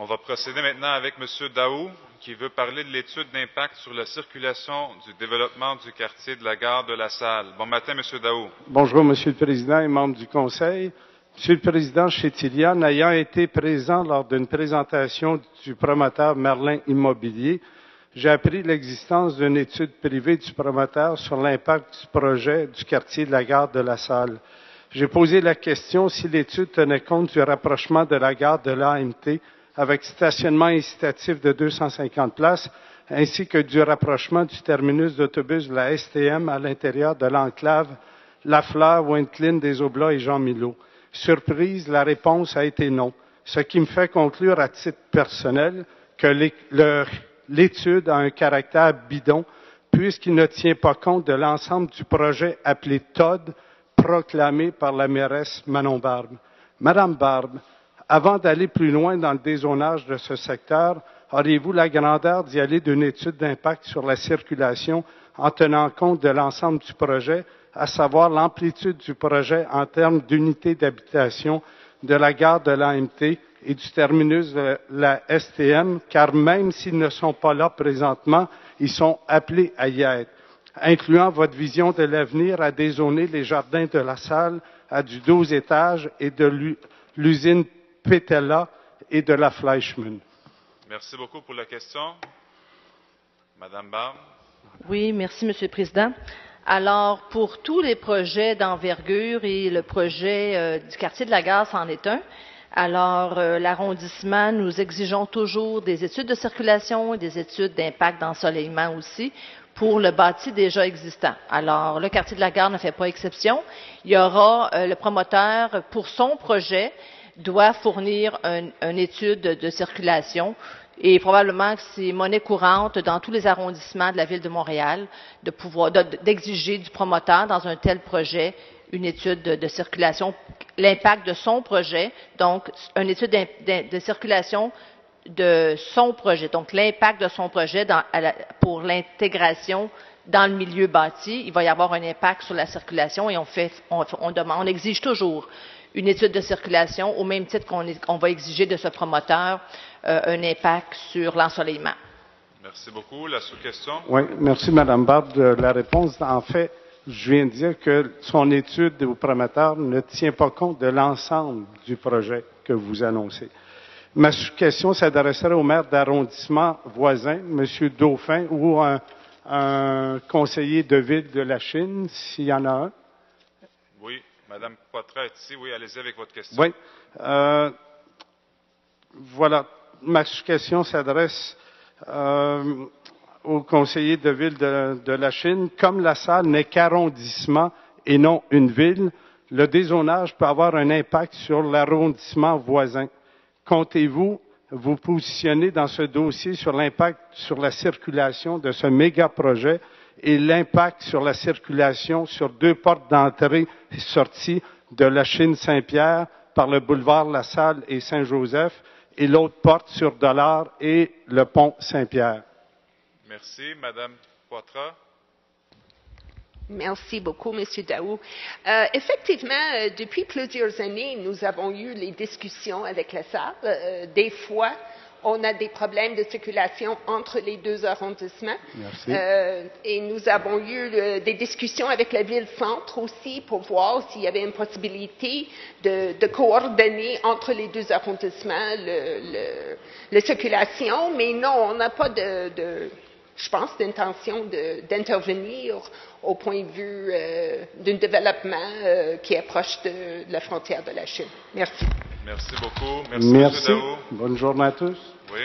On va procéder maintenant avec M. Daou, qui veut parler de l'étude d'impact sur la circulation du développement du quartier de la gare de La Salle. Bon matin, M. Daou. Bonjour, Monsieur le Président et membres du Conseil. Monsieur le Président Chétilian, ayant été présent lors d'une présentation du promoteur Merlin Immobilier, j'ai appris l'existence d'une étude privée du promoteur sur l'impact du projet du quartier de la gare de La Salle. J'ai posé la question si l'étude tenait compte du rapprochement de la gare de l'AMT avec stationnement incitatif de 250 places, ainsi que du rapprochement du terminus d'autobus de la STM à l'intérieur de l'enclave Lafleur, Wenttlin, des Oblats et Jean-Milot. Surprise, la réponse a été non, ce qui me fait conclure à titre personnel que l'étude a un caractère bidon, puisqu'il ne tient pas compte de l'ensemble du projet appelé TOD, proclamé par la mairesse Manon Barbe. Madame Barbe, avant d'aller plus loin dans le dézonage de ce secteur, auriez-vous la grandeur d'y aller d'une étude d'impact sur la circulation en tenant compte de l'ensemble du projet, à savoir l'amplitude du projet en termes d'unités d'habitation de la gare de l'AMT et du terminus de la STM, car même s'ils ne sont pas là présentement, ils sont appelés à y être, incluant votre vision de l'avenir à dézoner les jardins de La Salle à du 12 étages et de l'usine Pétella et de la Fleischmann. Merci beaucoup pour la question. Madame Barbe. Oui, merci, Monsieur le Président. Alors, pour tous les projets d'envergure et le projet du quartier de la gare c'en est un. Alors, l'arrondissement, nous exigeons toujours des études de circulation et des études d'impact d'ensoleillement aussi pour le bâti déjà existant. Alors, le quartier de la gare ne fait pas exception. Il y aura le promoteur, pour son projet, doit fournir une étude de circulation. Et probablement que c'est monnaie courante dans tous les arrondissements de la Ville de Montréal d'exiger du promoteur dans un tel projet une étude de circulation, l'impact de son projet, donc une étude de circulation de son projet, donc l'impact de son projet pour l'intégration dans le milieu bâti. Il va y avoir un impact sur la circulation et on exige toujours une étude de circulation au même titre qu'on va exiger de ce promoteur un impact sur l'ensoleillement. Merci beaucoup. La sous-question? Oui, merci Madame Barbe de la réponse. En fait, je viens de dire que son étude au promoteur ne tient pas compte de l'ensemble du projet que vous annoncez. Ma question s'adresserait au maire d'arrondissement voisin, M. Dauphin, ou un conseiller de ville de la Chine, s'il y en a un. Oui, Mme Poitras est ici. Oui, allez-y avec votre question. Oui. Voilà. Ma question s'adresse au conseiller de ville de la Chine. Comme La Salle n'est qu'arrondissement et non une ville, le dézonage peut avoir un impact sur l'arrondissement voisin. Comptez-vous vous positionner dans ce dossier sur l'impact sur la circulation de ce méga projet et l'impact sur la circulation sur deux portes d'entrée et sortie de la Chine Saint-Pierre par le boulevard La Salle et Saint-Joseph et l'autre porte sur Dollard et le pont Saint-Pierre? Merci. Madame Poitras. Merci beaucoup, Monsieur Daou. Effectivement, depuis plusieurs années, nous avons eu les discussions avec la Salle. Des fois, on a des problèmes de circulation entre les deux arrondissements. Merci. Et nous avons eu des discussions avec la ville-centre aussi pour voir s'il y avait une possibilité de coordonner entre les deux arrondissements la circulation. Mais non, on n'a pas je pense, d'intention d'intervenir au point de vue d'un développement qui est proche de la frontière de la Chine. Merci. Merci beaucoup. Merci. M. Daou. Bonne journée à tous. Oui.